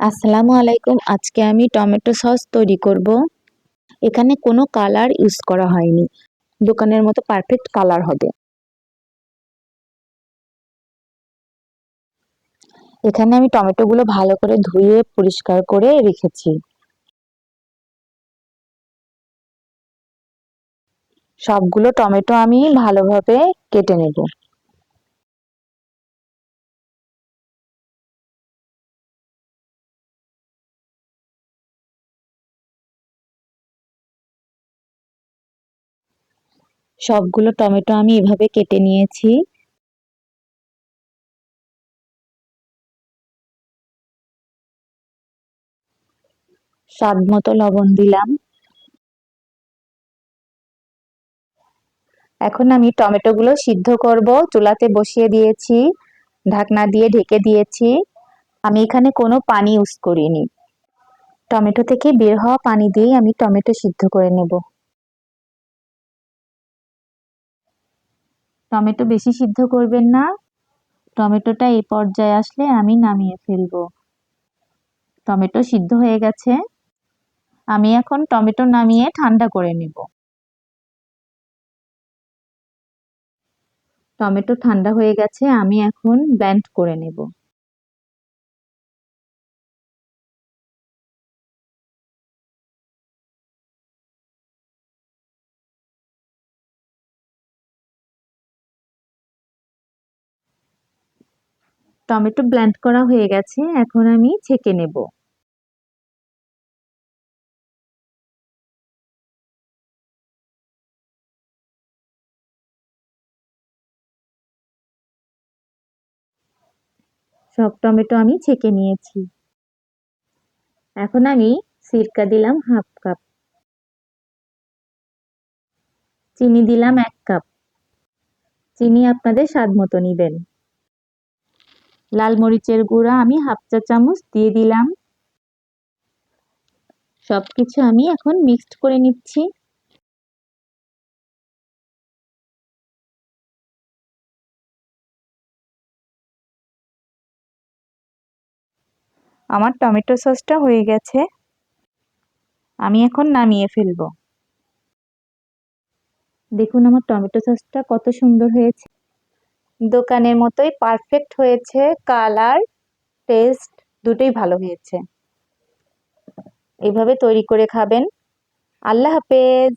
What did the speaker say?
আসসালামু আলাইকুম। আজকে আমি টমেটো সস তৈরি করব। এখানে কোনো কালার ইউজ করা হয়নি, দোকানের মতো পারফেক্ট কালার হবে। এখানে আমি টমেটোগুলো ভালো করে ধুয়ে পরিষ্কার করে রেখেছি। সবগুলো টমেটো আমি ভালোভাবে কেটে নেব। সবগুলো টমেটো আমি এভাবে কেটে নিয়েছি। স্বাদ মতো লবণ দিলাম। এখন আমি টমেটোগুলো সিদ্ধ করব, চুলাতে বসিয়ে দিয়েছি, ঢাকনা দিয়ে ঢেকে দিয়েছি। আমি এখানে কোনো পানি ইউজ করিনি। টমেটো থেকে বের হওয়া পানি দিয়েই আমি টমেটো সিদ্ধ করে নেব। টমেটো বেশি সিদ্ধ করবেন না। টমেটোটা এই পর্যায়ে আসলে আমি নামিয়ে ফেলবো। টমেটো সিদ্ধ হয়ে গেছে। আমি এখন টমেটো নামিয়ে ঠান্ডা করে নেব। টমেটো ঠান্ডা হয়ে গেছে, আমি এখন ব্লেন্ড করে নেব। টমেটো ব্লেন্ড করা হয়ে গেছে, এখন আমি ছেঁকে নেব। সব টমেটো আমি ছেঁকে নিয়েছি। এখন আমি সিরকা দিলাম হাফ কাপ, চিনি দিলাম 1 কাপ। চিনি আপনাদের স্বাদ মতো নিবেন। লাল মরিচের গুঁড়া আমি হাফ চা চামচ দিয়ে দিলাম। সবকিছু আমি এখন মিক্সড করে নিচ্ছি। আমার টমেটো সসটা হয়ে গেছে, আমি এখন নামিয়ে ফেলবো। দেখুন আমার টমেটো সসটা কত সুন্দর হয়েছে। দোকানের মতোই পারফেক্ট হয়েছে, কালার টেস্ট দুটোই ভালো হয়েছে। এভাবে তৈরি করে খাবেন। আল্লাহ হাফেজ।